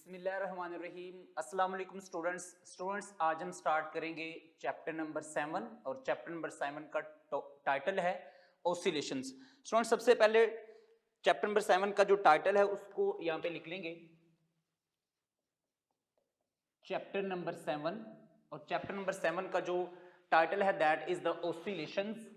बिस्मिल्लाहिर्रहमानिर्रहीम। अस्सलाम वालेकुम स्टूडेंट्स आज हम स्टार्ट करेंगे चैप्टर नंबर 7 और चैप्टर नंबर 7 का टाइटल है ऑसिलेशंस। स्टूडेंट्स सबसे पहले चैप्टर नंबर 7 का जो टाइटल है उसको यहाँ पे लिख लेंगे, चैप्टर नंबर 7। और चैप्टर नंबर 7 का जो टाइटल है that is the oscillations.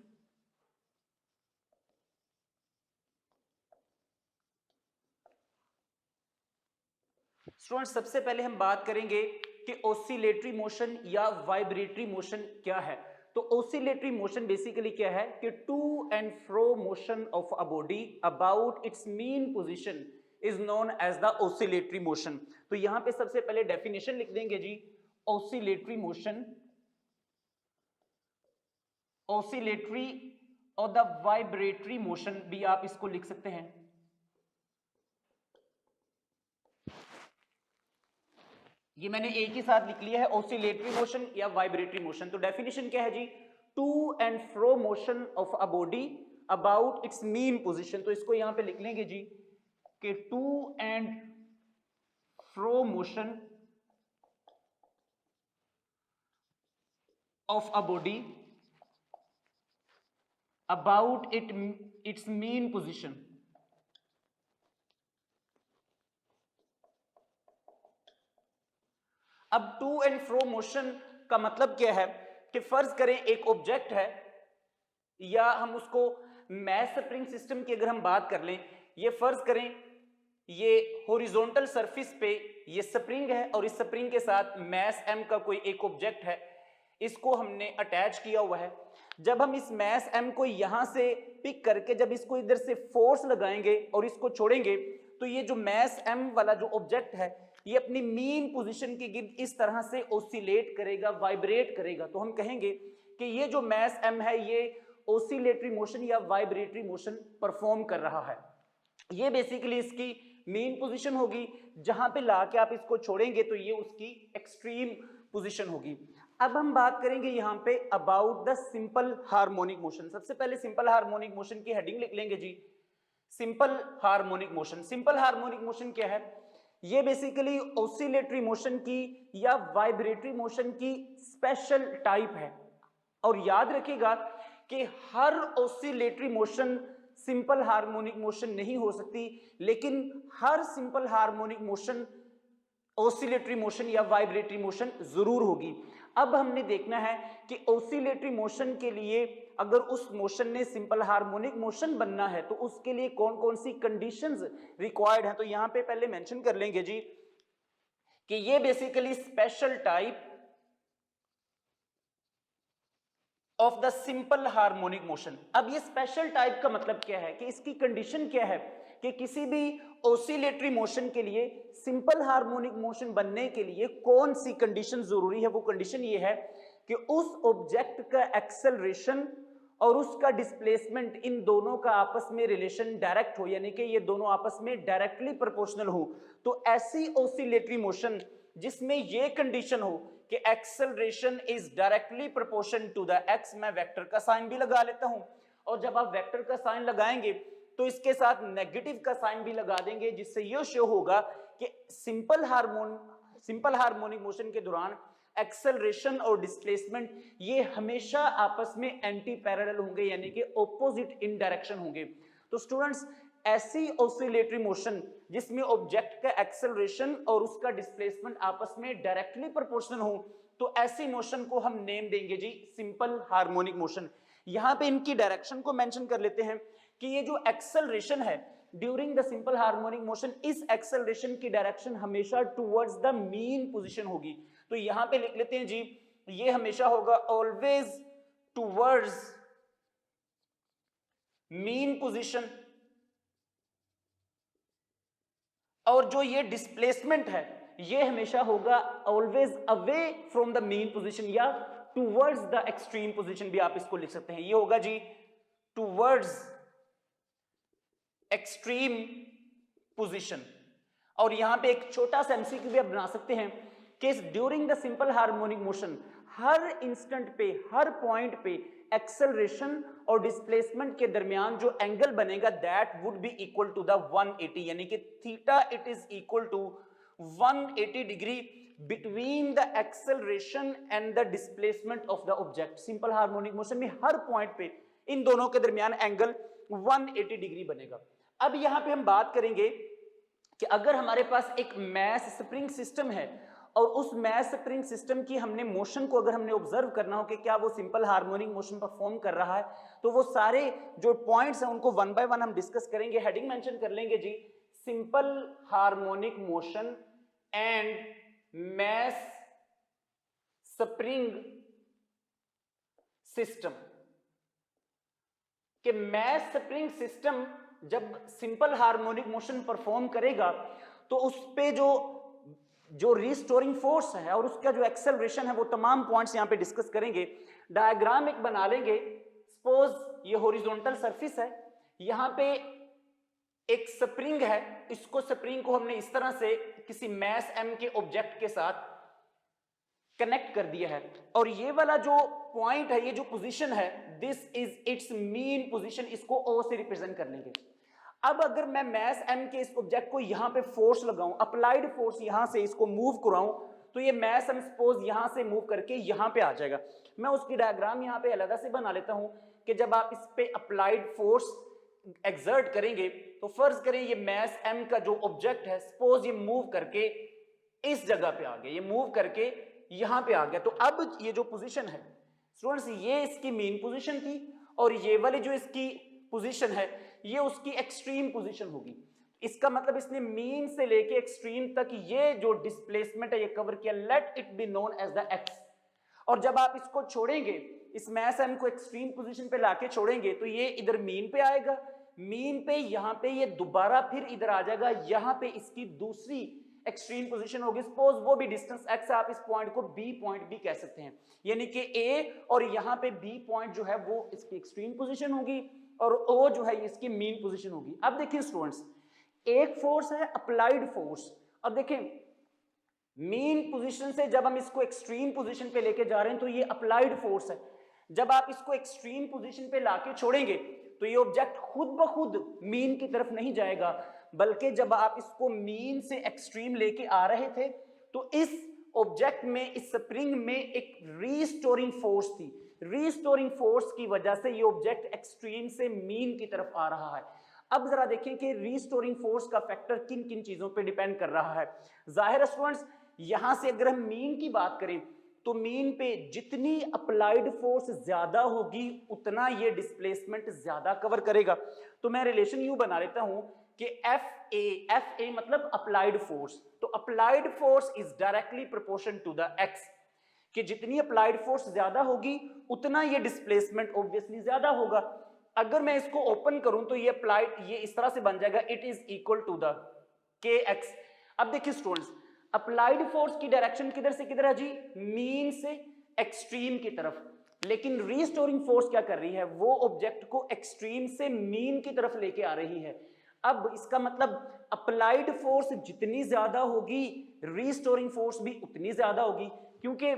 Students सबसे पहले हम बात करेंगे कि ऑसिलेटरी मोशन या वाइब्रेटरी मोशन क्या है। तो ऑसिलेटरी मोशन बेसिकली क्या है कि to and fro motion of a body about its mean position is known as the oscillatory motion. तो यहां पे सबसे पहले डेफिनेशन लिख देंगे जी, ऑसिलेटरी मोशन, ऑसिलेटरी और द वाइब्रेटरी मोशन भी आप इसको लिख सकते हैं। ये मैंने एक ही साथ लिख लिया है, ऑसिलेटरी मोशन या वाइब्रेटरी मोशन। तो डेफिनेशन क्या है जी, to and fro motion of a body about its mean position. तो इसको यहां पे लिख लेंगे जी कि to and fro motion of a body about its mean position. अब टू एंड फ्रो मोशन का मतलब क्या है कि फर्ज करें एक ऑब्जेक्ट है, या हम उसको मैस स्प्रिंग सिस्टम की अगर हम बात कर लें, ये फर्ज करें ये हॉरिजॉन्टल सरफेस पे ये स्प्रिंग है और इस स्प्रिंग के साथ मैस एम का कोई एक ऑब्जेक्ट है, इसको हमने अटैच किया हुआ है। जब हम इस मैस एम को यहां से पिक करके जब इसको इधर से फोर्स लगाएंगे और इसको छोड़ेंगे, तो ये जो मैस एम वाला जो ऑब्जेक्ट है ये अपनी मीन पोजीशन के गिर्द इस तरह से ऑसिलेट करेगा, वाइब्रेट करेगा। तो हम कहेंगे कि ये जो मैस एम है ये ऑसिलेटरी मोशन या वाइब्रेटरी मोशन परफॉर्म कर रहा है। ये बेसिकली इसकी मेन पोजीशन होगी, जहां पे लाके आप इसको छोड़ेंगे तो ये उसकी एक्सट्रीम पोजीशन होगी। अब हम बात करेंगे यहां पे about the simple harmonic motion. सबसे पहले सिंपल हार्मोनिक मोशन की हेडिंग लिख लेंगे जी, simple harmonic motion. Simple harmonic motion क्या है, ये बेसिकली ऑसिलेटरी मोशन की या वाइब्रेटरी मोशन की स्पेशल टाइप है। और याद रखिएगा कि हर oscillatory motion simple harmonic motion नहीं हो सकती, लेकिन हर simple harmonic motion oscillatory motion या वाइब्रेटरी मोशन जरूर होगी। अब हमने देखना है कि ऑसिलेटरी मोशन के लिए अगर उस मोशन ने सिंपल हार्मोनिक मोशन बनना है तो उसके लिए कौन कौन सी कंडीशंस रिक्वायर्ड हैं। तो यहां पे पहले मेंशन कर लेंगे जी कि ये basically special type of the simple harmonic motion. अब ये स्पेशल टाइप का मतलब क्या है कि इसकी कंडीशन क्या है कि किसी भी ऑसिलेटरी मोशन के लिए, सिंपल हार्मोनिक मोशन बनने के लिए कौन सी कंडीशन जरूरी है। वो कंडीशन ये है कि उस ऑब्जेक्ट का एक्सेलरेशन और उसका डिस्प्लेसमेंट, इन दोनों का आपस में रिलेशन डायरेक्ट हो, यानी कि ये दोनों आपस में डायरेक्टली प्रोपोर्शनल हो। तो ऐसी ऑसिलेटरी मोशन जिसमें ये कंडीशन हो कि acceleration is directly proportion to the x, मैं वेक्टर का साइन भी लगा लेता हूं, और जब आप वेक्टर का साइन लगाएंगे तो इसके साथ नेगेटिव का साइन भी लगा देंगे, जिससे यह शो होगा कि सिंपल हार्मोनिक मोशन के दौरान एक्सेलरेशन और डिस्प्लेसमेंट ये हमेशा आपस में एंटी पैरेलल होंगे, यानी कि ऑपोजिट इन डायरेक्शन होंगे। तो स्टूडेंट्स ऐसी ऑसिलेटरी मोशन जिसमें ऑब्जेक्ट का एक्सेलरेशन और उसका डिस्प्लेसमेंट आपस में डायरेक्टली प्रोपोर्शनल हो, तो ऐसी मोशन को हम नेम देंगे जी सिंपल हार्मोनिक मोशन। यहां पे इनकी डायरेक्शन को मेंशन कर लेते हैं कि ये जो एक्सेलरेशन है during the simple harmonic motion, इस एक्सेलरेशन की डायरेक्शन हमेशा टुवर्ड्स द मीन पोजीशन होगी। तो यहां पे लिख लेते हैं जी, ये हमेशा होगा ऑलवेज टुवर्ड्स मीन पोजीशन। और जो ये डिस्प्लेसमेंट है ये हमेशा होगा always away from the mean position या टुवर्ड्स द एक्सट्रीम पोजीशन, भी आप इसको लिख सकते हैं। ये होगा जी टुवर्ड्स एक्सट्रीम पोजीशन। और यहां पे एक छोटा सा एमसीक्यू भी आप बना सकते हैं कि during the simple harmonic motion हर इंस्टेंट पे, हर पॉइंट पे एक्सेलरेशन और डिस्प्लेसमेंट के दरमियान जो एंगल बनेगा that would be equal to the 180, यानी कि theta it is equal to 180 degree between the acceleration and the displacement of the object. Simple harmonic motion में हर पॉइंट पे इन दोनों के दरमियान एंगल 180 डिग्री बनेगा। अब यहां पे हम बात करेंगे कि अगर हमारे पास एक मैस स्प्रिंग सिस्टम है और उस मैस स्प्रिंग सिस्टम की हमने मोशन को अगर हमने ऑब्जर्व करना हो कि क्या वो सिंपल हार्मोनिक मोशन परफॉर्म कर रहा है, तो वो सारे जो पॉइंट्स हैं उनको वन बाय वन हम डिस्कस करेंगे। हेडिंग मेंशन कर लेंगे जी, simple harmonic motion and mass spring system. कि मैस स्प्रिंग सिस्टम जब सिंपल हार्मोनिक मोशन परफॉर्म करेगा तो उस पे जो रिस्टोरिंग फोर्स है और उसका जो एक्सेलरेशन है वो तमाम पॉइंट्स यहां पे डिस्कस करेंगे। डायग्राम एक बना लेंगे। सपोज ये हॉरिजॉन्टल सरफेस है, यहां पे एक स्प्रिंग है, इसको स्प्रिंग को हमने इस तरह से किसी मैस m के ऑब्जेक्ट के साथ कनेक्ट कर दिया है और ये वाला जो पॉइंट है, ये जो पोजीशन है, this is it's mean position, इसको O से रिप्रेजेंट कर लेंगे। अब अगर मैं मैस m के इस ऑब्जेक्ट को यहां पे फोर्स लगाऊं, अप्लाइड फोर्स यहां से इसको मूव कराऊं, तो ये मैस m सपोज यहां से मूव करके यहां पे आ जाएगा। मैं उसकी डायग्राम यहां पे अलग से बना लेता हूं कि जब आप इस पे अप्लाइड फोर्स एक्सर्ट करेंगे तो फर्ज करें ये मैस m का जो ऑब्जेक्ट है, सपोज ये मूव करके इस जगह पे आ गया, ये मूव करके यहां पे आ गया। तो अब ये जो पोजीशन है स्टूडेंट्स, ये इसकी मेन पोजीशन थी और ये वाली जो इसकी पोजीशन है ये उसकी एक्सट्रीम पोजीशन होगी। इसका मतलब इसने मीन से लेके एक्सट्रीम तक ये जो डिस्प्लेसमेंट है ये कवर किया। Let it be known as the x. और जब आप इसको छोड़ेंगे, इस मैस m को एक्सट्रीम पोजीशन पे लाके छोड़ेंगे तो ये इधर मीन पे आएगा, मीन पे यहां पे ये दोबारा फिर इधर आ जाएगा, यहां पे इसकी दूसरी एक्सट्रीम पोजीशन होगी। सपोज वो भी डिस्टेंस x है, आप इस पॉइंट को B पॉइंट भी कह सकते हैं, यानी कि A और यहां पे B पॉइंट जो है वो इसकी एक्सट्रीम पोजीशन होगी और O जो है इसकी मीन पोजीशन होगी। अब देखिए स्टूडेंट्स, एक फोर्स है अप्लाइड फोर्स। अब देखें मीन पोजीशन से जब हम इसको एक्सट्रीम पोजीशन पे लेके जा रहे हैं तो ये अप्लाइड फोर्स है। जब आप इसको एक्सट्रीम पोजीशन पे लाके छोड़ेंगे तो ये ऑब्जेक्ट खुद ब खुद मीन की तरफ नहीं जाएगा, बल्कि जब आप इसको मीन से एक्सट्रीम लेके आ रहे थे तो इस ऑब्जेक्ट में, इस स्प्रिंग में एक रीस्टोरिंग फोर्स थी। रीस्टोरिंग फोर्स की वजह से ये ऑब्जेक्ट एक्सट्रीम से मीन की तरफ आ रहा है। अब जरा देखें कि रीस्टोरिंग फोर्स का फैक्टर किन किन चीजों पे डिपेंड कर रहा है। जाहिर है स्टूडेंट्स, यहां से अगर हम मीन की बात करें तो मीन पे जितनी अप्लाइड फोर्स ज्यादा होगी उतना ये डिस्प्लेसमेंट ज्यादा कवर करेगा। तो मैं रिलेशन यूं बना लेता हूं कि FA मतलब अप्लाइड फोर्स, तो applied force is directly proportion to the x, कि जितनी अप्लाइड फोर्स ज्यादा होगी उतना ये डिस्प्लेसमेंट ऑब्वियसली ज्यादा होगा। अगर मैं इसको ओपन करूं तो ये अप्लाइड ये इस तरह से बन जाएगा, it is equal to the kx। अब देखिए स्टूडेंट्स, अप्लाइड फोर्स की डायरेक्शन किधर से किधर है जी? मीन से एक्सट्रीम की तरफ। लेकिन रीस्टोरिंग फोर्स क्या कर रही है? वो ऑब्जेक्ट को एक्सट्रीम से मीन की तरफ लेके आ रही है। अब इसका मतलब अप्लाइड फोर्स जितनी ज्यादा होगी रीस्टोरिंग फोर्स भी उतनी ज्यादा होगी, क्योंकि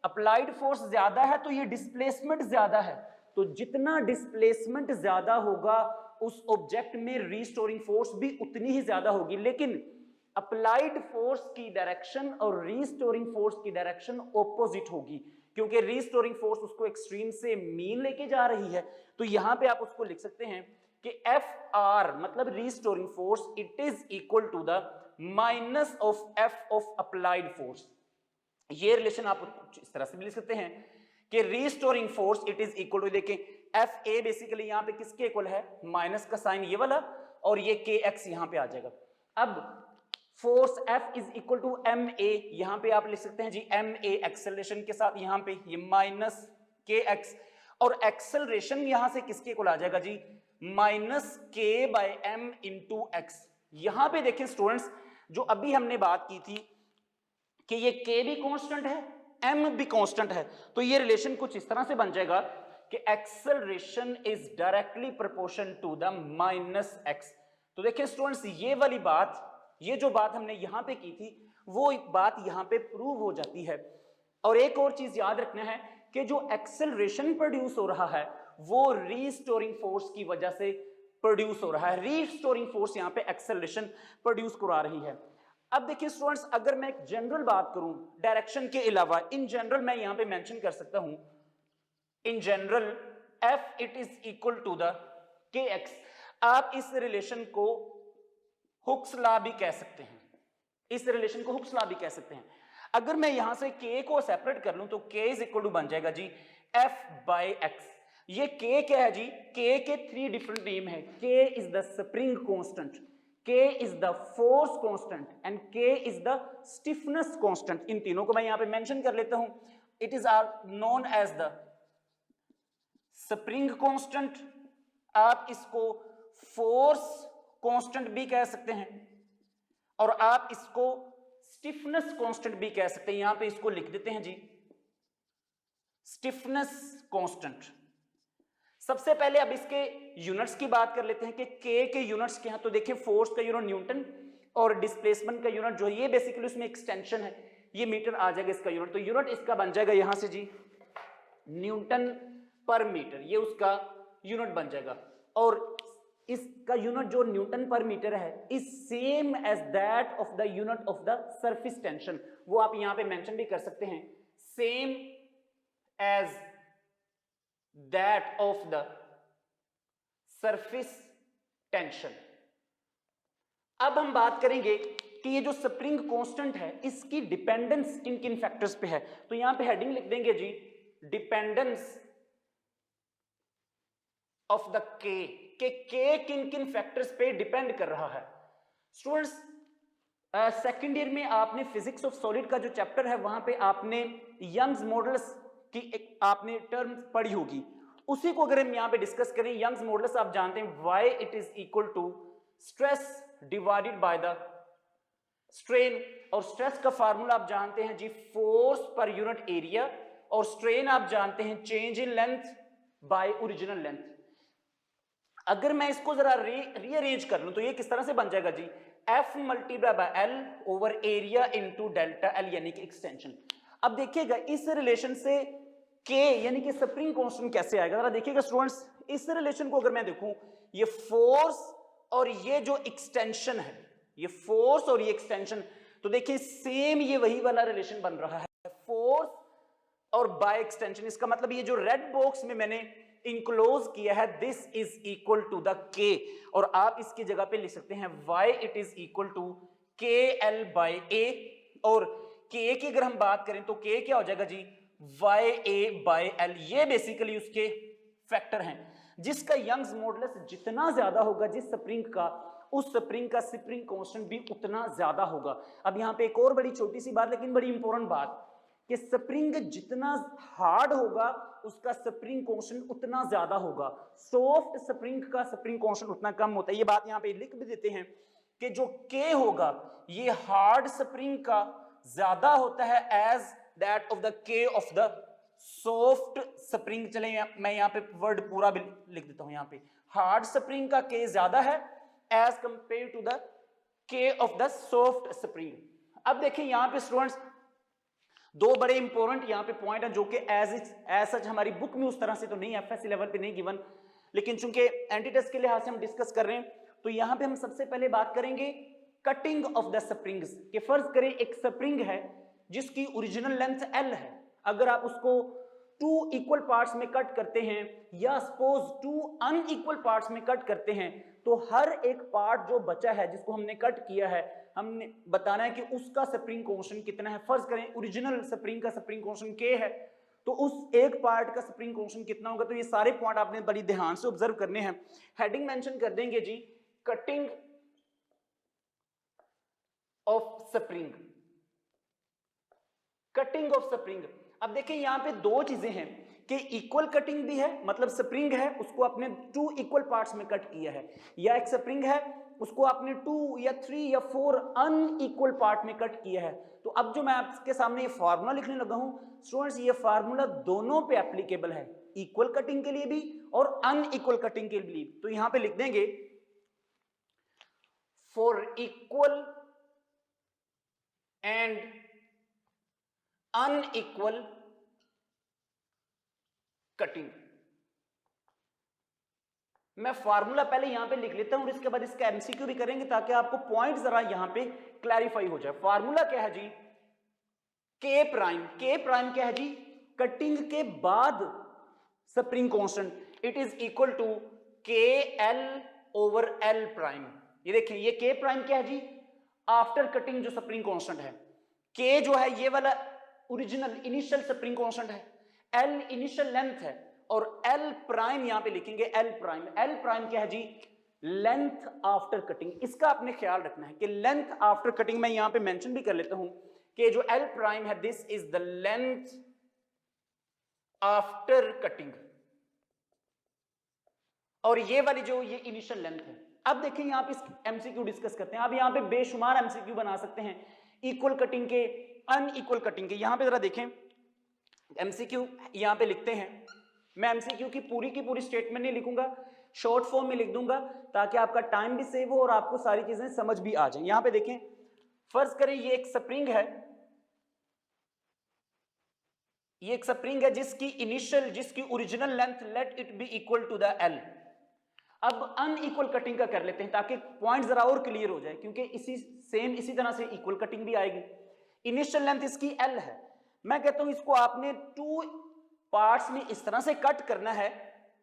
अप्लाइड फोर्स ज्यादा है तो ये डिस्प्लेसमेंट ज्यादा है। तो जितना डिस्प्लेसमेंट ज्यादा होगा उस ऑब्जेक्ट में रीस्टोरिंग फोर्स भी उतनी ही ज्यादा होगी। लेकिन अप्लाइड फोर्स की डायरेक्शन और रीस्टोरिंग फोर्स की डायरेक्शन ऑपोजिट होगी, क्योंकि रीस्टोरिंग फोर्स उसको एक्सट्रीम से मीन लेके जा रही है। तो यहां पे आप उसको लिख सकते हैं कि FR मतलब restoring force, it is equal to the minus of F of applied force. ये रिलेशन आप इस तरह से भी लिख सकते हैं कि restoring force it is equal to, देखें FA बेसिकली यहां पे किसके इक्वल है? माइनस का साइन ये वाला, और ये KX यहां पे आ जाएगा। अब force F is equal to MA, यहां पे आप लिख सकते हैं जी MA एक्सेलरेशन के साथ यहां पे ये माइनस KX, और एक्सेलरेशन यहां से किसके इक्वल आ जाएगा जी? Minus K by M into X। यहां पे देखें स्टूडेंट्स, जो अभी हमने बात की थी कि ये K भी कांस्टेंट है, M भी कांस्टेंट है, तो ये रिलेशन कुछ इस तरह से बन जाएगा कि acceleration is directly proportion to the minus X। तो देखिए स्टूडेंट्स, ये वाली बात, ये जो बात हमने यहां पे की थी वो एक बात यहां पे प्रूव हो जाती है। और एक और चीज याद रखना है कि जो एक्सेलरेशन प्रोड्यूस हो रहा है वो रीस्टोरिंग फोर्स की वजह से प्रोड्यूस हो रहा है। रीस्टोरिंग फोर्स यहां पे एक्सेलरेशन प्रोड्यूस करा रही है। अब देखिए स्टूडेंट्स, अगर मैं एक जनरल बात करूं डायरेक्शन के अलावा, इन जनरल मैं यहां पे मेंशन कर सकता हूं, in general F it is equal to the k x. आप इस रिलेशन को हुक्स लॉ भी कह सकते हैं, इस रिलेशन को हुक्स लॉ भी कह सकते हैं। अगर मैं यहां से के को सेपरेट कर लूं तो के इज इक्वल टू बन जाएगा जी एफ बाई एक्स। ये के क्या है जी, के के 3 डिफरेंट नेम है। K is the spring constant, k is the force constant and k is the stiffness constant. इन तीनों को मैं यहां पे मेंशन कर लेता हूं। It is are known as the spring constant, आप इसको फोर्स कांस्टेंट भी कह सकते हैं और आप इसको स्टिफनेस कांस्टेंट भी कह सकते हैं। यहां पे इसको लिख देते हैं जी स्टिफनेस कांस्टेंट। सबसे पहले अब इसके यूनिट्स की बात कर लेते हैं कि के यूनिट्स क्या हैं। तो देखिए फोर्स का यूनिट न्यूटन और डिस्प्लेसमेंट का यूनिट जो है ये बेसिकली उसमें एक्सटेंशन है, ये मीटर आ जाएगा इसका यूनिट। तो यूनिट इसका बन जाएगा यहां से जी न्यूटन पर मीटर, ये उसका यूनिट बन जाएगा। और इसका यूनिट जो न्यूटन पर मीटर है is same as that of the unit of the surface tension. वो आप यहां पे मेंशन भी कर सकते हैं, same as that of the surface tension. अब हम बात करेंगे कि ये जो स्प्रिंग कांस्टेंट है इसकी डिपेंडेंस किन किन फैक्टर्स पे है। तो यहां पे हेडिंग लिख देंगे जी डिपेंडेंस ऑफ द के किन किन फैक्टर्स पे डिपेंड कर रहा है। स्टूडेंट्स सेकंड ईयर में आपने फिजिक्स ऑफ सॉलिड का जो चैप्टर है वहां पे आपने यंग्स मॉडल्स की एक आपने टर्म पढ़ी होगी, उसी को अगर हम यहां पे डिस्कस करें। यंग्स मॉडल्स आप जानते हैं Y it is equal to stress divided by the strain, और स्ट्रेस का फार्मूला आप जानते हैं जी फोर्स पर यूनिट एरिया, और स्ट्रेन आप जानते हैं change in length by original length. अगर मैं इसको जरा रीअरेंज कर लूं तो ये किस तरह से बन जाएगा जी F multiply by L over area into delta L यानी कि एक्सटेंशन। अब देखिएगा इस रिलेशन से K यानी कि स्प्रिंग कांस्टेंट कैसे आएगा, जरा देखिएगा स्टूडेंट्स। इस रिलेशन को अगर मैं देखूं, ये फोर्स और ये जो एक्सटेंशन है, ये फोर्स और ये एक्सटेंशन, तो देखिए सेम ये वही वाला रिलेशन बन रहा है, फोर्स और बाय एक्सटेंशन। इसका मतलब ये जो रेड बॉक्स में मैंने इंक्लोज किया है this is equal to the k, और आप इसकी जगह पे लिख सकते हैं Y it is equal to k l by A. और के की अगर हम बात करें तो के क्या हो जाएगा जी वाई ए बाय एल। ये बेसिकली उसके फैक्टर हैं जिसका यंग्स मॉडुलस जितना ज्यादा होगा जिस स्प्रिंग का, उस स्प्रिंग का स्प्रिंग कांस्टेंट भी उतना ज्यादा होगा। अब यहां पे एक और बड़ी छोटी सी बात लेकिन बड़ी इंपॉर्टेंट बात कि स्प्रिंग जितना हार्ड होगा उसका स्प्रिंग कांस्टेंट उतना ज्यादा होगा, सॉफ्ट स्प्रिंग का स्प्रिंग कांस्टेंट उतना कम होता है। ये बात यहां पे लिख भी देते हैं कि जो के होगा ये हार्ड स्प्रिंग का ज्यादा होता है एज दैट ऑफ द के ऑफ द सॉफ्ट स्प्रिंग। चले मैं यहां पे वर्ड पूरा भी लिख देता हूं, यहां पे हार्ड स्प्रिंग का के ज्यादा है एज कंपेयर टू द के ऑफ द सॉफ्ट स्प्रिंग। अब देखिए यहां पे स्टूडेंट्स दो बड़े इंपॉर्टेंट यहाँ पे पॉइंट है जो कि एज सच हमारी बुक में उस तरह से तो नहीं, एफएससी लेवल पे नहीं गिवन, लेकिन चूंकि एंटी टेस्ट के लिहाज से हम डिस्कस कर रहे हैं तो यहाँ पे हम सबसे पहले बात करेंगे कटिंग ऑफ द स्प्रिंग्स। कि फर्ज करें एक स्प्रिंग है जिसकी ओरिजिनल लेंथ एल है, अगर आप उसको 2 इक्वल पार्ट्स में कट करते हैं या सपोज 2 अनइक्वल पार्ट्स में कट करते हैं तो हर एक पार्ट जो बचा है जिसको हमने कट किया है हमने बताना है कि उसका स्प्रिंग कांस्टेंट कितना है। फर्ज करें ओरिजिनल स्प्रिंग का स्प्रिंग कांस्टेंट के है तो उस एक पार्ट का स्प्रिंग कांस्टेंट कितना होगा। तो ये सारे पॉइंट आपने बड़ी ध्यान से ऑब्जर्व करने हैं। हेडिंग मेंशन कर देंगे जी cutting of spring, cutting of spring. अब देखिए यहां पे दो चीजें हैं कि इक्वल कटिंग भी है, मतलब स्प्रिंग है उसको आपने 2 इक्वल पार्ट्स में कट किया है, या एक स्प्रिंग है उसको आपने 2 या 3 या 4 अनइक्वल पार्ट में कट किया है। तो अब जो मैं आपके सामने ये फार्मूला लिखने लगा हूं स्टूडेंट्स, ये फार्मूला दोनों पे एप्लीकेबल है, इक्वल कटिंग के लिए भी और अनइक्वल कटिंग के लिए। तो यहां पे लिख देंगे for equal and unequal cutting. मैं फार्मूला पहले यहां पे लिख लेता हूं और इसके बाद इसका एमसीक्यू भी करेंगे ताकि आपको पॉइंट जरा यहां पे क्लैरिफाई हो जाए। फार्मूला क्या है जी, के प्राइम क्या है जी, कटिंग के बाद spring constant, it is equal to k l over l prime. ये देखिए ये के प्राइम क्या है जी, आफ्टर कटिंग जो स्प्रिंग कांस्टेंट है। के जो है ये वाला ओरिजिनल इनिशियल स्प्रिंग कांस्टेंट है, एल इनिशियल लेंथ है और एल प्राइम यहां पे लिखेंगे एल प्राइम क्या है जी, लेंथ आफ्टर कटिंग। इसका आपने ख्याल रखना है कि लेंथ आफ्टर कटिंग, मैं यहां पे मेंशन भी कर लेता हूं कि जो एल प्राइम है this is the length after cutting, और ये वाली जो ये इनिशियल लेंथ है। अब देखें यहां पे इस एमसीक्यू डिस्कस करते हैं। अब यहां पे बेशुमार एमसीक्यू बना सकते हैं, इक्वल कटिंग के, अनइक्वल कटिंग के। यहां पे जरा देखें एमसीक्यू यहां पे लिखते हैं। मैं एमसीक्यू की पूरी स्टेटमेंट नहीं लिखूंगा, शॉर्ट फॉर्म में लिख दूंगा ताकि आपका टाइम भी सेव हो और आपको सारी चीजें समझ भी आ जाए। यहां पे देखें, फर्ज करें ये एक स्प्रिंग है, ये एक स्प्रिंग है जिसकी original length let it be equal to the l. अब अनइक्वल कटिंग का कर लेते हैं ताकि पॉइंट जरा और क्लियर हो जाए, क्योंकि इसी तरह से इक्वल कटिंग भी आएगी। इनिशियल लेंथ इसकी एल है, मैं कहता हूं इसको आपने 2 पार्ट्स में इस तरह से कट करना है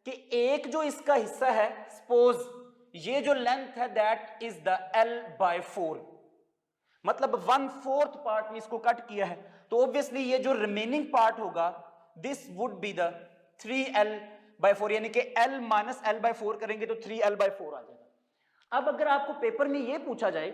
कि एक जो इसका हिस्सा है, सपोज ये जो लेंथ है दैट इज द l/4, मतलब 1/4 पार्ट में इसको कट किया है, तो ऑब्वियसली ये जो रिमेनिंग पार्ट होगा this would be the 3l/4, यानी कि l माइनस l/4 करेंगे तो 3l/4 आ जाएगा। अब अगर आपको पेपर में ये पूछा जाए,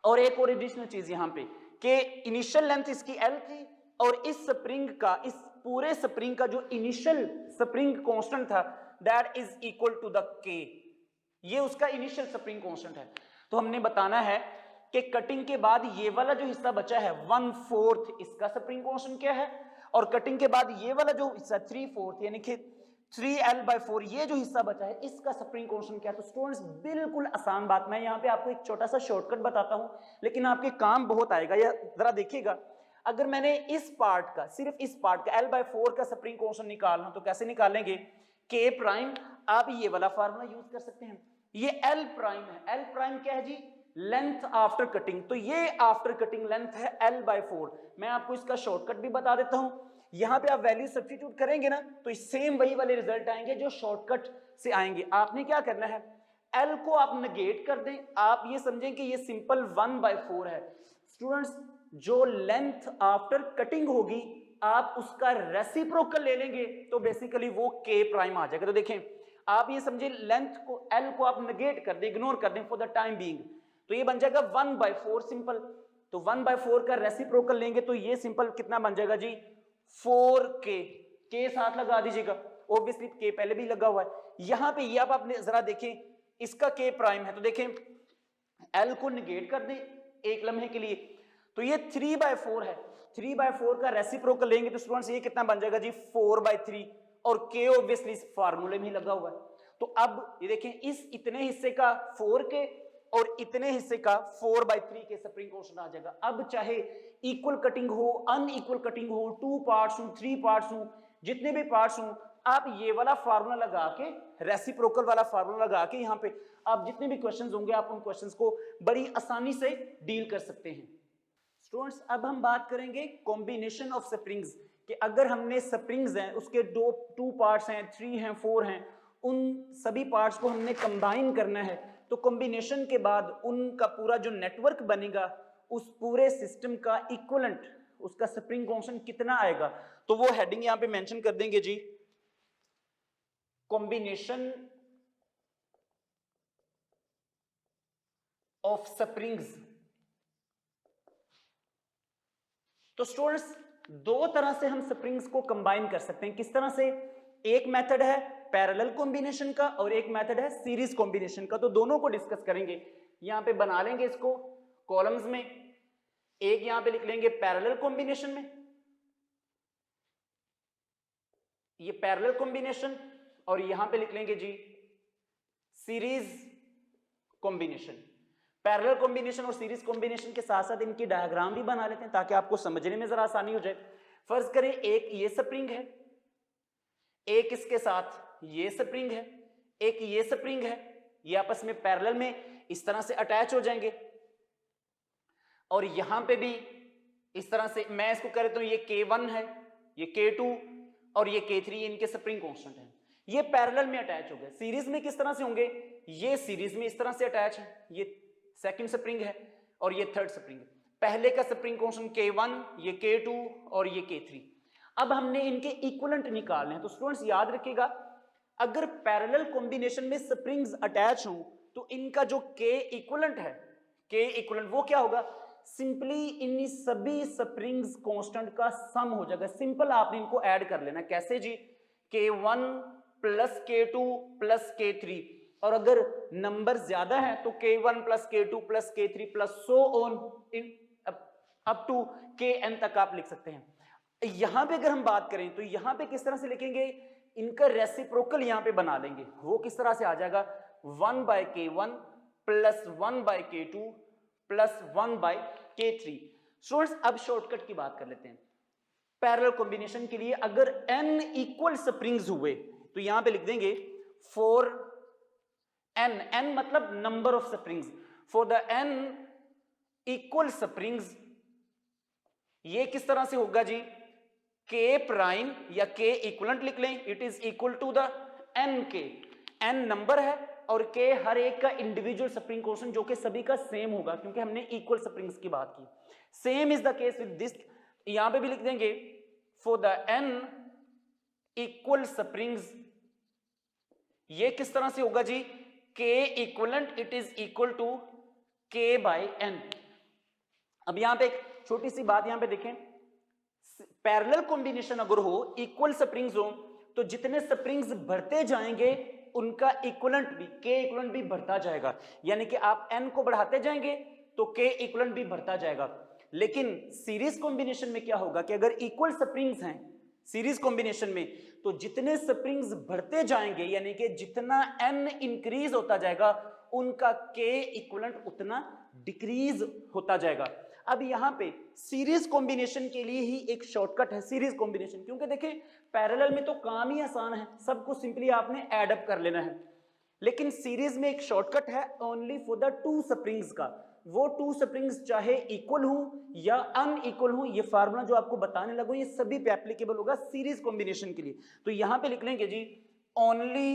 और एक और एडिशनल चीज यहां पे कि इनिशियल लेंथ इसकी l थी और इस स्प्रिंग का, इस पूरे स्प्रिंग का जो इनिशियल स्प्रिंग कांस्टेंट था that is equal to the k, ये उसका इनिशियल स्प्रिंग कांस्टेंट है। तो हमने बताना है कि कटिंग के बाद ये वाला जो हिस्सा बचा है 1/4 इसका स्प्रिंग कांस्टेंट क्या है, और कटिंग के बाद ये वाला जो हिस्सा 3/4 यानी कि 3l/4 ये जो हिस्सा बचा है इसका स्प्रिंग कांस्टेंट क्या है। तो स्टूडेंट्स बिल्कुल आसान बात, मैं यहाँ पे आपको एक छोटा सा शॉर्टकट बताता हूँ लेकिन आपके काम बहुत आएगा। या जरा देखिएगा, अगर मैंने इस पार्ट का, सिर्फ इस पार्ट का l/4 का स्प्रिंग कांस्टेंट निकालना तो कैसे निकालेंगे, k प्राइम, आप ये वाला फार्मूला यूज कर सकते हैं। ये l प्राइम है, l प्राइम क्या है जी, लेंथ आफ्टर कटिंग, तो ये आफ्टर कटिंग लेंथ है l/4। मैं आपको इसका शॉर्टकट भी बता देता हूं, यहां पे आप वैल्यू सब्स्टिट्यूट करेंगे ना तो सेम वही वाले रिजल्ट आएंगे जो शॉर्टकट से आएंगे। आपने क्या करना है, l को आप नेगेट कर दें, आप ये समझें कि ये सिंपल 1/4 है। स्टूडेंट्स जो लेंथ आफ्टर कटिंग होगी आप उसका रेसिप्रोकल ले लेंगे तो बेसिकली वो k प्राइम आ जाएगा। तो देखें आप ये समझे लेंथ को, l को आप नेगेट कर दें, इग्नोर कर दें फॉर द टाइम बीइंग, तो ये बन जाएगा 1/4 सिंपल। तो 1/4 का रेसिप्रोकल लेंगे तो ये सिंपल कितना बन जाएगा जी, 4k, k साथ लगा दीजिएगा, ऑब्वियसली k पहले भी लगा हुआ है। यहां पे ये अब आपने जरा देखें इसका k प्राइम है, तो देखें l को नेगेट कर दें एक लम्हे के लिए तो ये 3/4 है, 3/4 का रेसिप्रोकल लेंगे तो स्टूडेंट्स ये कितना बन जाएगा जी, 4/3, और k ऑब्वियसली इस फार्मूले में ही लगा हुआ है। तो अब ये देखें इस इतने हिस्से का 4k और इतने हिस्से का 4/3 के स्प्रिंग कांस्टेंट आ जाएगा। अब चाहे इक्वल कटिंग हो, अनइक्वल कटिंग हो, 2 पार्ट्स हो, 3 पार्ट्स हो, जितने भी पार्ट्स हो, आप ये वाला फार्मूला लगा के, रेसिप्रोकल वाला फार्मूला लगा के यहाँ पे आप जितने भी क्वेश्चंस होंगे आप उन क्वेश्चंस को बड़ी आसानी से डील कर सकते हैं। स्टूडेंट्स अब हम बात करेंगे कॉम्बिनेशन ऑफ स्प्रिंग्स, कि अगर हमने स्प्रिंग्स हैं उसके 2 पार्ट्स हैं, 3 हैं, 4 हैं, उन सभी पार्ट्स को हमने कंबाइन करना है तो कॉम्बिनेशन के बाद उनका पूरा जो नेटवर्क बनेगा उस पूरे सिस्टम का इक्विवेलेंट, उसका स्प्रिंग कांस्टेंट कितना आएगा, तो वो हेडिंग यहां पे मेंशन कर देंगे जी, कॉम्बिनेशन ऑफ स्प्रिंग्स। तो स्टूडेंट्स 2 तरह से हम स्प्रिंग्स को कंबाइन कर सकते हैं। किस तरह से, एक मेथड है पैरेलल कॉम्बिनेशन का और एक मेथड है सीरीज कॉम्बिनेशन का, तो दोनों को डिस्कस करेंगे। यहां पे बना लेंगे इसको कॉलम्स में, एक यहां पे लिख लेंगे पैरेलल कॉम्बिनेशन में, ये पैरेलल कॉम्बिनेशन, और यहां पे लिख लेंगे जी सीरीज कॉम्बिनेशन। पैरेलल कॉम्बिनेशन और सीरीज कॉम्बिनेशन के साथ साथ इनकी डायग्राम भी बना लेते हैं ताकि आपको समझने में जरा आसानी हो जाए। फर्ज करें एक ये स्प्रिंग है, एक इसके साथ ये स्प्रिंग है, एक ये स्प्रिंग है, ये आपस में पैरेलल में इस तरह से अटैच हो जाएंगे, और यहां पे भी इस तरह से, मैं इसको कह देता हूं ये K1 है, ये K2 और ये K3, इनके स्प्रिंग कांस्टेंट है, ये पैरेलल में अटैच हो गए। सीरीज में किस तरह से होंगे, ये सीरीज में इस तरह से अटैच है, ये सेकंड स्प्रिंग है और ये थर्ड स्प्रिंग है। पहले का स्प्रिंग कांस्टेंट K1, ये K2 और ये K3। अब हमने इनके इक्विवेलेंट निकालने हैं। तो स्टूडेंट्स याद रखिएगा, अगर पैरेलल कॉम्बिनेशन में स्प्रिंग्स अटैच हों तो इनका जो K इक्विवेलेंट है, K इक्विवेलेंट वो क्या होगा, सिंपली इन सभी स्प्रिंग्स कांस्टेंट का सम हो जाएगा। सिंपल आपने इनको ऐड कर लेना। कैसे जी, K1 plus K2 plus K3, और अगर नंबर ज्यादा है तो K1 plus K2 plus K3 plus so on up to Kn तक आप लिख सकते हैं। यहां पे अगर हम बात करें तो यहां पे किस तरह से लिखेंगे, इनका रेसिप्रोकल यहां पे बना लेंगे। वो किस तरह से आ जाएगा, 1 by K1 plus 1 by K2 plus 1 by K3। Students अब शॉर्टकट की बात कर लेते हैं। पैरेलल कॉम्बिनेशन के लिए अगर n इक्वल स्प्रिंग्स हुए तो यहां पे लिख देंगे फॉर n मतलब number of springs, for the n equal springs, ये किस तरह से होगा जी, K प्राइम या K इक्विवेलेंट लिख लें, it is equal to the Nk, n number है और K हर एक का इंडिविजुअल स्प्रिंग कांस्टेंट जो कि सभी का सेम होगा क्योंकि हमने इक्वल स्प्रिंग्स की बात की। Same is the case with this, यहां पे भी लिख देंगे for the n equal springs, ये किस तरह से होगा जी, K equivalent it is equal to K by n। अब यहां पे एक छोटी सी बात यहां पे देखें, पैरेलल कॉम्बिनेशन अगर हो, इक्वल स्प्रिंग्स हो, तो जितने स्प्रिंग्स बढ़ते जाएंगे उनका इक्विवेलेंट भी, K इक्विवेलेंट भी बढ़ता जाएगा। यानी कि आप n को बढ़ाते जाएंगे तो K इक्विवेलेंट भी बढ़ता जाएगा। लेकिन सीरीज कॉम्बिनेशन में क्या होगा कि अगर इक्वल स्प्रिंग्स हैं सीरीज कॉम्बिनेशन में, तो जितने स्प्रिंग्स बढ़ते जाएंगे यानी कि जितना n इंक्रीज होता जाएगा उनका K इक्विवेलेंट उतना डिक्रीज होता जाएगा। अब यहां पे सीरीज कॉम्बिनेशन के लिए ही एक शॉर्टकट है सीरीज कॉम्बिनेशन, क्योंकि देखिए पैरेलल में तो काम ही आसान है, सबको सिंपली आपने ऐड अप कर लेना है, लेकिन सीरीज में एक शॉर्टकट है only for the two springs का। वो टू स्प्रिंग्स चाहे इक्वल हो या अनइक्वल हो, ये फार्मूला जो आपको बताने लगो ये सभी पे एप्लीकेबल होगा सीरीज कॉम्बिनेशन के लिए। तो यहां पे लिख लेंगे जी only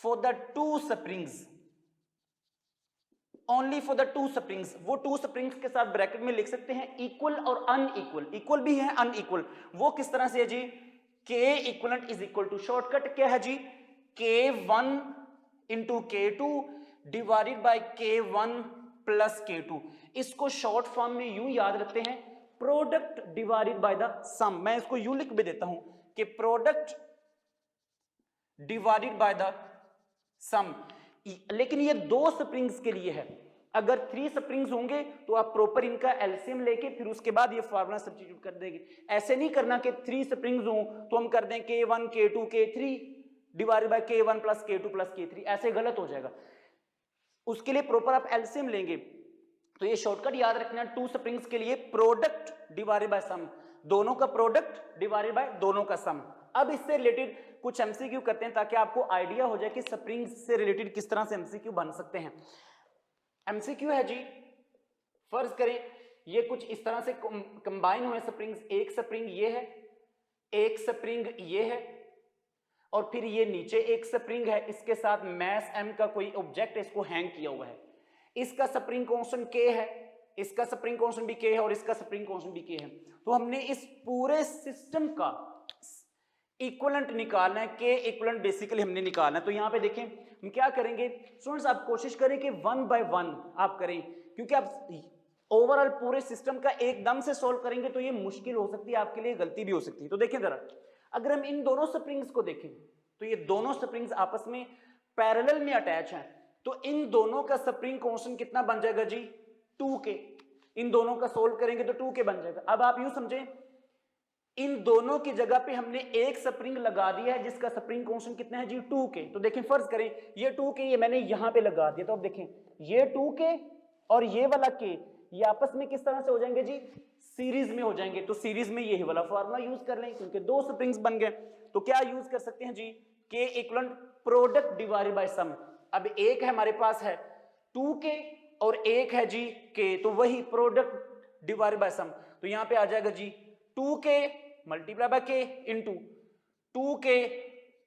for the two springs, only for the two springs. वो टू स्प्रिंग्स के साथ ब्रैकेट में लिख सकते हैं इक्वल और अनइक्वल, इक्वल भी है अनइक्वल। वो किस तरह से है जी, K equivalent is equal to, shortcut क्या है जी, K1 into K2 divided by K1 plus K2। इसको शॉर्ट फॉर्म में यूं याद रखते हैं, product divided by the sum. मैं इसको यूं लिख भी देता हूं कि product divided by the sum. लेकिन ये दो स्प्रिंग्स के लिए है, अगर 3 स्प्रिंग्स होंगे तो आप प्रॉपर इनका एलसीएम लेके फिर उसके बाद ये फार्मूला सब्स्टिट्यूट कर देंगे। ऐसे नहीं करना कि 3 स्प्रिंग्स हो तो हम कर दें K1 K2 K3 divided by K1 plus K2 plus K3, ऐसे गलत हो जाएगा। उसके लिए प्रॉपर आप एलसीएम लेंगे। तो ये शॉर्टकट याद रखना, टू स्प्रिंग्स के लिए प्रोडक्ट डिवाइडेड बाय सम, दोनों का प्रोडक्ट डिवाइडेड बाय दोनों का सम। अब इससे रिलेटेड कुछ एमसीक्यू करते हैं ताकि आपको आइडिया हो जाए कि स्प्रिंग्स से रिलेटेड किस तरह से एमसीक्यू बन सकते हैं। एमसीक्यू है जी, फर्ज करें ये कुछ इस तरह से कंबाइन हुए स्प्रिंग्स, एक स्प्रिंग ये है, एक स्प्रिंग ये है, और फिर ये नीचे एक स्प्रिंग है, इसके साथ मैस m का कोई ऑब्जेक्ट इसको हैंग किया हुआ है। इसका स्प्रिंग कांस्टेंट K है, इसका स्प्रिंग कांस्टेंट भी K है और इसका स्प्रिंग कांस्टेंट भी K है। तो हमने इस पूरे सिस्टम का इक्विवेलेंट निकालना है, K इक्विवेलेंट बेसिकली हमने निकालना है। तो यहां पे देखें हम क्या करेंगे स्टूडेंट्स, आप कोशिश करें कि 1 बाय 1 आप करें, क्योंकि आप ओवरऑल पूरे सिस्टम का एकदम से सॉल्व करेंगे तो ये मुश्किल हो सकती है, आपके लिए गलती भी हो सकती है। तो देखें जरा, अगर हम इन दोनों स्प्रिंग्स को देखें तो ये दोनों स्प्रिंग्स आपस में पैरेलल में अटैच हैं, तो इन दोनों का स्प्रिंग कांस्टेंट कितना बन जाएगा जी, 2K। इन दोनों का सोल्व करेंगे तो 2K बन जाएगा। अब आप यूं समझें, इन दोनों की जगह पे हमने एक स्प्रिंग लगा दिया है जिसका स्प्रिंग कांस्टेंट कितना है जी, 2K। तो देखें फर्ज करें ये 2K ये मैंने यहां पे लगा दिया, तो अब देखें ये 2K और ये वाला K ये आपस में किस तरह से हो जाएंगे जी, सीरीज में हो जाएंगे। तो सीरीज में यही वाला फार्मूला यूज कर लें, क्योंकि दो स्प्रिंग्स बन गए। तो क्या यूज कर सकते हैं जी, के इक्वलेंट प्रोडक्ट डिवाइडेड बाय सम। अब एक है हमारे पास है 2k और एक है जी k, तो वही प्रोडक्ट डिवाइडेड बाय सम, तो यहां पे आ जाएगा जी 2k multiply by k into 2k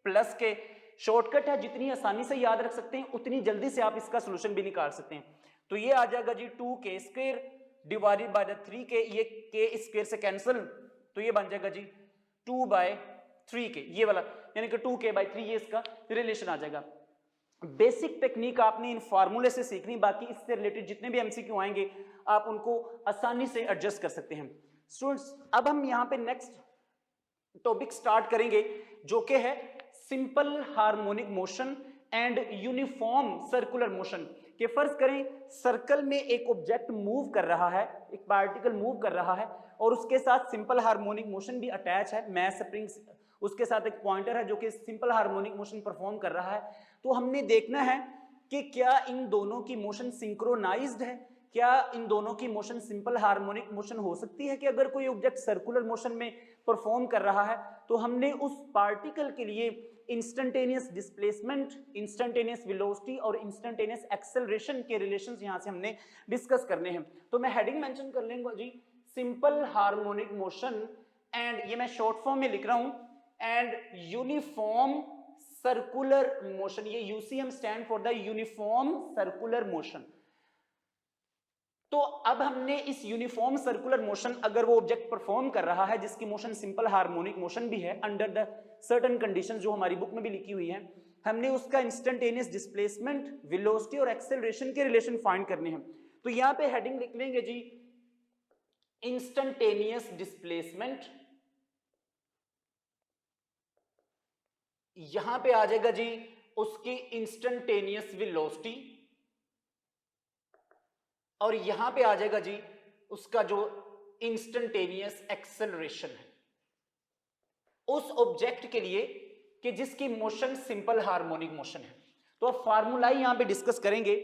plus k। Shortcut है, जितनी आसानी से याद रख सकते हैं उतनी जल्दी से आप इसका सोल्यूशन भी निकाल सकते हैं। तो ये आ जाएगा जी 2k square divided by the 3k, ये k स्क्वायर से कैंसिल, तो ये बन जाएगा जी 2/3k, ये वाला यानी कि 2k/3, ये इसका रिलेशन आ जाएगा। बेसिक टेक्निक आपने इन फार्मूले से सीखनी, बाकी इससे रिलेटेड जितने भी एमसीक्यू आएंगे आप उनको आसानी से एडजस्ट कर सकते हैं। स्टूडेंट्स, अब हम यहाँ पे नेक्स्ट टॉपिक स्टार्ट करेंगे जो कि है simple harmonic motion and uniform circular motion. कि फर्ज करें सर्कल में एक ऑब्जेक्ट मूव कर रहा है, एक पार्टिकल मूव कर रहा है और उसके साथ सिंपल हार्मोनिक मोशन भी अटैच है, मैस स्प्रिंग उसके साथ एक पॉइंटर है जो कि सिंपल हार्मोनिक मोशन परफॉर्म कर रहा है। तो हमने देखना है कि क्या इन दोनों की मोशन सिंक्रोनाइज्ड है, क्या इन दोनों की मोशन सिंपल हार्मोनिक मोशन हो सकती है कि अगर कोई ऑब्जेक्ट सर्कुलर मोशन में परफॉर्म कर रहा है तो हमने उस पार्टिकल के लिए इंस्टेंटेनियस डिस्प्लेसमेंट, इंस्टेंटेनियस वेलोसिटी और इंस्टेंटेनियस एक्सेलरेशन के रिलेशंस यहां से हमने डिस्कस करने हैं। तो मैं हेडिंग मेंशन कर लेंगे जी सिंपल हार्मोनिक मोशन एंड, ये मैं शॉर्ट फॉर्म में लिख रहा हूं, एंड यूनिफॉर्म सर्कुलर मोशन। ये UCM stand for the uniform circular motion. तो अब हमने इस यूनिफॉर्म सर्कुलर मोशन, अगर वो ऑब्जेक्ट परफॉर्म कर रहा है जिसकी मोशन सिंपल हार्मोनिक मोशन भी है अंडर द सर्टेन कंडीशंस जो हमारी बुक में भी लिखी हुई है, हमने उसका इंस्टेंटेनियस डिस्प्लेसमेंट, वेलोसिटी और एक्सेलरेशन के रिलेशन फाइंड करने हैं। तो यहां पे हेडिंग लिख लेंगे जी इंस्टेंटेनियस डिस्प्लेसमेंट, यहां पे आ जाएगा जी उसकी इंस्टेंटेनियस वेलोसिटी, और यहां पे आ जाएगा जी उसका जो इंस्टेंटेनियस एक्सेलरेशन है उस ऑब्जेक्ट के लिए कि जिसकी मोशन सिंपल हार्मोनिक मोशन है। तो अब फार्मूला यहां पे डिस्कस करेंगे।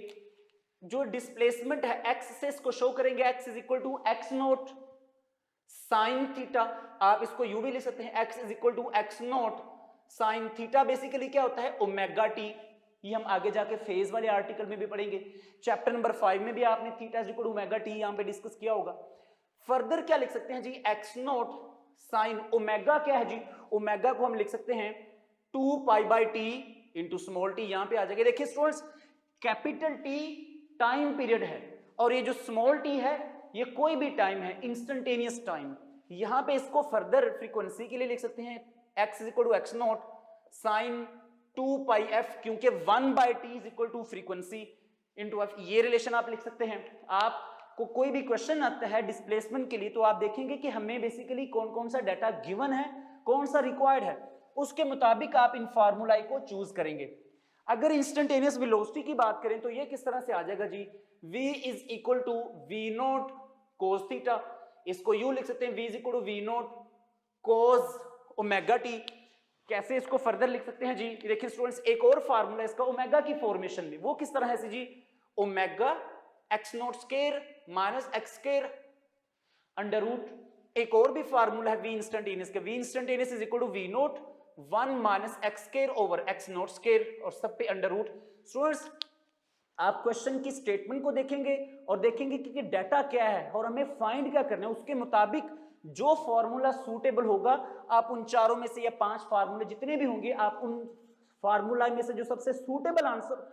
जो डिस्प्लेसमेंट है एक्स से इसको शो करेंगे, x is equal to x note sine theta, आप इसको यू भी लिख सकते हैं, x is equal to x note sine theta. Basically क्या होता है ओमेगा टी, ये हम आगे जाके फेज वाले आर्टिकल में भी पढ़ेंगे, चैप्टर नंबर 5 में भी आपने theta is equal to omega t यहां पे डिस्कस किया होगा। फर्दर क्या लिख सकते हैं जी एक्स नोट साइन ओमेगा, क्या है जी ओमेगा को हम लिख सकते हैं 2 pi by T into small T, यहां पे आ जाएगा। देखिए students, capital T time period है और ये जो स्मॉल टी है ये कोई भी टाइम है, इंस्टेंटेनियस टाइम। यहां पे इसको फर्दर फ्रीक्वेंसी के लिए लिख सकते हैं x is equal to x note sine 2 pi f, क्योंकि 1 by t is equal to frequency into f, ये रिलेशन आप लिख सकते हैं। आपको कोई भी क्वेश्चन आता है डिस्प्लेसमेंट के लिए तो आप देखेंगे कि हमें बेसिकली कौन कौन सा डाटा गिवन है, कौन सा रिक्वायर्ड है, उसके मुताबिक आप इन फार्मूलाई को चूज करेंगे। अगर इंस्टेंटेनियस वेलोसिटी की बात करें तो ये किस तरह से आ जाएगा जी v is equal to we not cos theta, इसको यू लिख सकते हैं v is equal to we not cos omega t. कैसे इसको फर्दर लिख सकते हैं जी, देखिए स्टूडेंट्स एक और फार्मूला इसका ओमेगा की फॉर्मेशन में, वो किस तरह है जी omega X naught square minus X square under root. एक और भी फार्मूला है वी इंस्टेंटेनियस का, V instantaneous is equal to we naught 1 minus X square over X naught square और सब पे अंडर रूट। स्टूडेंट्स आप क्वेश्चन की स्टेटमेंट को देखेंगे और देखेंगे कि डाटा क्या है और हमें फाइंड क्या करना है, उसके मुताबिक जो फॉर्मूला सूटेबल होगा आप उन चारों में से या 5 फार्मूले जितने भी होंगे आप उन फार्मूला में से जो सबसे सूटेबल आंसर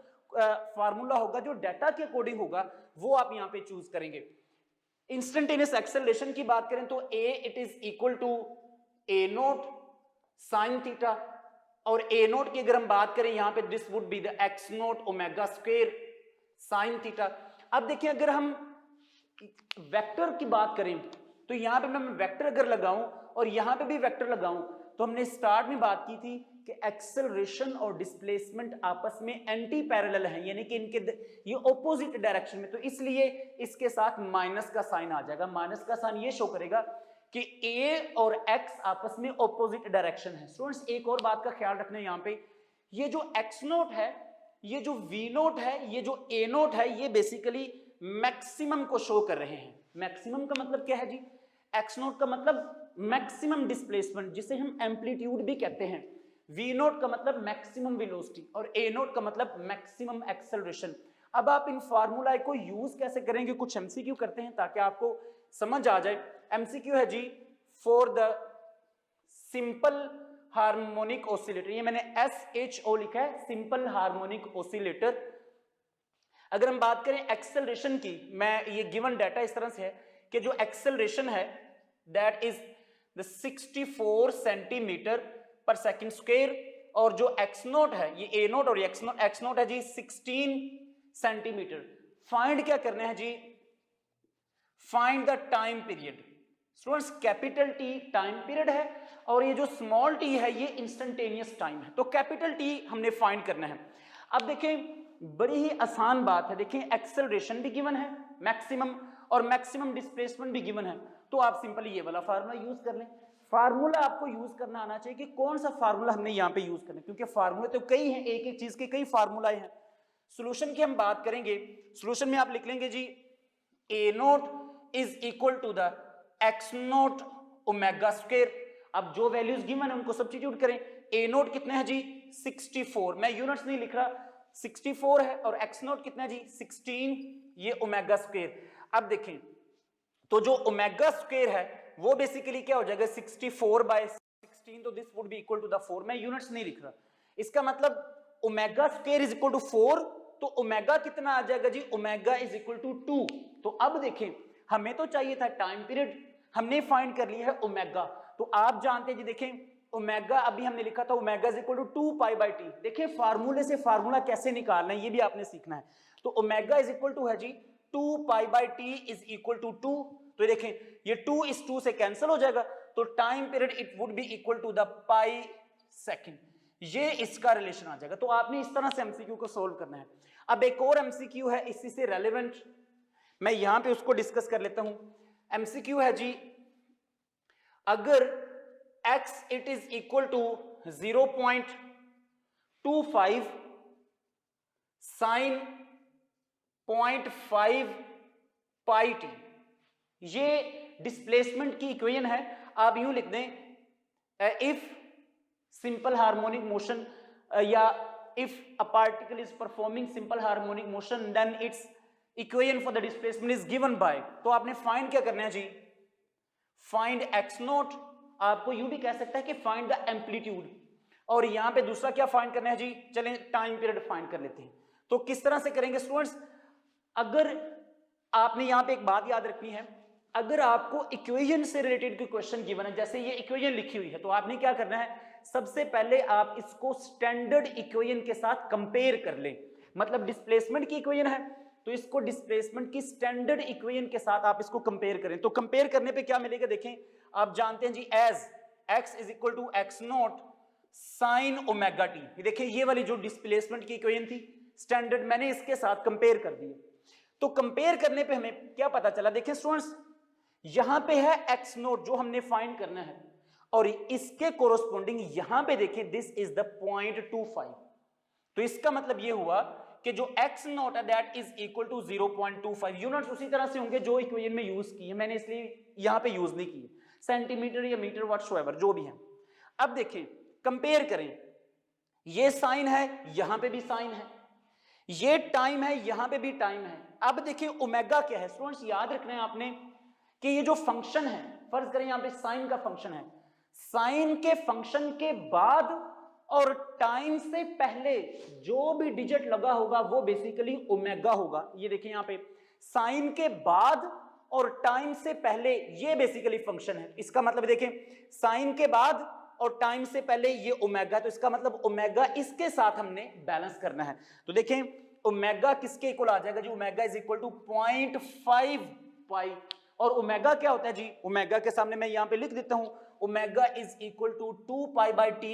फार्मूला होगा जो डाटा के अकॉर्डिंग होगा वो आप यहां पे चूज करेंगे। इंस्टेंटेनियस एक्सेलरेशन की बात करें तो A it is equal to A naught sine theta, और ए नोट की अगर हम बात करें यहां पे this would be the X naught omega square sine theta. अब देखिए अगर हम वेक्टर की बात करें तो यहां पे मैं वेक्टर अगर लगाऊं और यहां पे भी वेक्टर लगाऊं तो हमने स्टार्ट में बात की थी कि एक्सेलरेशन और डिस्प्लेसमेंट आपस में एंटी पैरेलल हैं, यानी कि इनके ये ऑपोजिट डायरेक्शन में, तो इसलिए इसके साथ माइनस का साइन आ जाएगा। माइनस का साइन ये शो करेगा कि ए और एक्स आपस में ऑपोजिट डायरेक्शन है। स्टूडेंट्स एक और बात का ख्याल रखना है यहाँ पे, ये जो एक्स नोट है, ये जो वी नोट है, ये जो ए नोट है, ये बेसिकली मैक्सिमम को शो कर रहे हैं। मैक्सिमम का मतलब क्या है जी, एक्स नोट का मतलब मैक्सिमम डिस्प्लेसमेंट जिसे हम एम्पलीट्यूड भी कहते हैं। वी नोट का मतलब मैक्सिमम वेलोसिटी और ए नोट का मतलब मैक्सिमम एक्सेलरेशन। अब आप इन फार्मूला को यूज कैसे करेंगे, कुछ एमसीक्यू करते हैं ताकि आपको समझ आ जाए। एमसीक्यू है जी, for the simple harmonic oscillator, ये मैंने SHO लिखा है, सिंपल हार्मोनिक ऑसिलेटर। अगर हम बात करें एक्सेलरेशन की, मैं ये गिवन डाटा इस तरह से है कि जो एक्सेलरेशन है that is the 64 centimetre per second square, और जो एक्स नोट है ये ए नोट और एक्स नोट है जी 16 सेंटीमीटर। फाइंड क्या करना है जी, find the time period. Students capital T time period है और ये जो स्मॉल टी है ये इंस्टेंटेनियस टाइम है, तो कैपिटल टी हमने फाइंड करना है। अब देखें बड़ी ही आसान बात है, देखें एक्सेलरेशन भी गिवन है मैक्सिमम और मैक्सिमम डिस्प्लेसमेंट भी गिवन है, तो आप सिंपली ये वाला फार्मूला यूज कर लें। फार्मूला आपको यूज करना आना चाहिए कि कौन सा फार्मूला हमने यहाँ पे यूज करना है, क्योंकि फार्मूले तो कई हैं, एक एक चीज के कई फार्मूलाए हैं। सोल्यूशन की हम बात करेंगे, सोल्यूशन में आप लिख लेंगे जी A naught is equal to the X naught omega square. अब जो वैल्यूज गिवन है उनको सब्स्टिट्यूट करें। ए नोट कितना है जी 64, मैं यूनिट्स नहीं लिख रहा, 64 है, और एक्स नोट कितना है जी 16, ये ओमेगा स्क्वायर। अब देखें तो जो ओमेगा स्क्वायर है वो बेसिकली क्या हो जाएगा 64/16, तो this would be equal to the 4, मैं यूनिट्स नहीं लिख रहा। इसका मतलब omega square is equal to 4, तो ओमेगा कितना आ जाएगा जी, ओमेगा इज इक्वल टू 2। तो अब देखें हमें तो चाहिए था टाइम पीरियड, हमने फाइंड कर लिया है ओमेगा, तो आप जानते हैं जी देखें ओमेगा अभी हमने लिखा था omega is equal to 2π/t। देखिए फार्मूले से फार्मूला कैसे निकालना है ये भी आपने सीखना है। तो ओमेगा इज इक्वल टू है जी 2π/t इज इक्वल टू 2, तो देखें ये 2 इस 2 से कैंसिल हो जाएगा, तो time period it would be equal to the pi second, ये इसका रिलेशन आ जाएगा। तो आपने इस तरह से एमसीक्यू को सोल्व करना है। अब एक और एमसीक्यू है इसी से रेलेवेंट, मैं यहां पे उसको डिस्कस कर लेता हूं। एमसीक्यू है जी, अगर x it is equal to 0.25 sine 0.5 pi t, ये डिस्प्लेसमेंट की इक्वेशन है। आप यूं लिख दें इफ सिंपल हार्मोनिक मोशन या if a particle is performing simple harmonic motion then its equation for the displacement is given by, तो आपने फाइंड क्या करना है जी, फाइंड एक्स नोट, आपको यूं भी कह सकता है कि फाइंड द एम्पलीट्यूड, और यहां पे दूसरा क्या फाइंड करना है जी, चलें टाइम पीरियड फाइंड कर लेते हैं। तो किस तरह से करेंगे स्टूडेंट्स, अगर आपने यहां पे एक बात याद रखनी है, अगर आपको इक्वेशन से रिलेटेड कोई क्वेश्चन गिवन है, जैसे ये इक्वेशन लिखी हुई है, तो आपने क्या करना है, सबसे पहले आप इसको स्टैंडर्ड इक्वेशन के साथ कंपेयर कर लें। मतलब डिस्प्लेसमेंट की इक्वेशन है तो इसको डिस्प्लेसमेंट की स्टैंडर्ड इक्वेशन के साथ आप इसको कंपेयर करें। तो कंपेयर करने पे क्या मिलेगा, देखें आप जानते हैं जी as x is equal to x note sine omega T, देखिए ये वाली जो डिस्प्लेसमेंट की इक्वेशन थी स्टैंडर्ड, मैंने इसके साथ कंपेयर कर दिया। तो कंपेयर करने पे हमें क्या पता चला, देखिए स्टूडेंट्स यहां पे है एक्स नोट जो हमने फाइंड करना है, और इसके कोरोस्पोंडिंग यहां पे देखें दिस इज द 0.25, तो इसका मतलब ये हुआ कि जो x नोट है that is equal to 0.25। Units उसी तरह से होंगे जो इक्वेशन में यूज की है, मैंने इसलिए यहां पे यूज नहीं की, सेंटीमीटर या मीटर व्हाटसोएवर जो भी है। अब देखें कंपेयर करें, ये साइन है यहां पे भी साइन है, ये टाइम है यहां पे भी टाइम है। अब देखिए ओमेगा क्या है स्टूडेंट्स, याद रखना है आपने कि ये जो फंक्शन है, फर्ज करें यहां पे साइन का फंक्शन है, साइन के फंक्शन के बाद और टाइम से पहले जो भी डिजिट लगा होगा वो बेसिकली ओमेगा होगा। ये देखिए यहां पे साइन के बाद और टाइम से पहले ये बेसिकली फंक्शन है, इसका मतलब देखें साइन के बाद और टाइम से पहले ये ओमेगा, तो इसका मतलब ओमेगा इसके साथ हमने बैलेंस करना है। तो देखें ओमेगा किसके इक्वल आ जाएगा जी, ओमेगा इज इक्वल टू 0.5 पाई, और ओमेगा क्या होता है जी, ओमेगा के सामने मैं यहां पे लिख देता हूं, omega is equal to 2π/t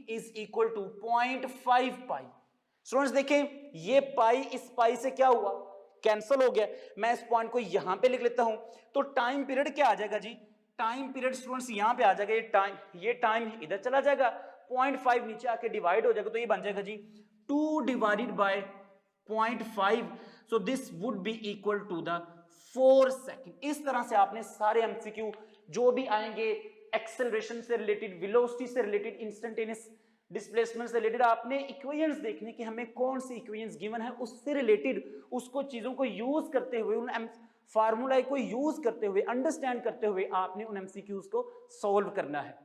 is equal to 0.5 pi. Students देखें ये पाई इस पाई से क्या हुआ, कैंसिल हो गया। मैं इस पॉइंट को यहां पे लिख लेता हूं, तो टाइम पीरियड क्या आ जाएगा जी, टाइम पीरियड स्टूडेंट्स यहां पे आ जाएगा, ये टाइम इधर चला जाएगा, 0.5 नीचे आके डिवाइड हो जाएगा, तो ये बन जाएगा जी 2 divided by 0.5, so this would be equal to the 4 second. इस तरह से आपने सारे एमसीक्यू जो भी आएंगे एक्सेलरेशन से रिलेटेड, वेलोसिटी से रिलेटेड, इंस्टेंटेनियस डिस्प्लेसमेंट से रिलेटेड आपने इक्वेशंस देखने कि हमें कौन सी इक्वेशंस गिवन है, उससे रिलेटेड उसको चीजों को यूज करते हुए, उन फार्मूला को यूज करते हुए, अंडरस्टैंड करते हुए आपने उन एमसीक्यूज को सॉल्व करना है।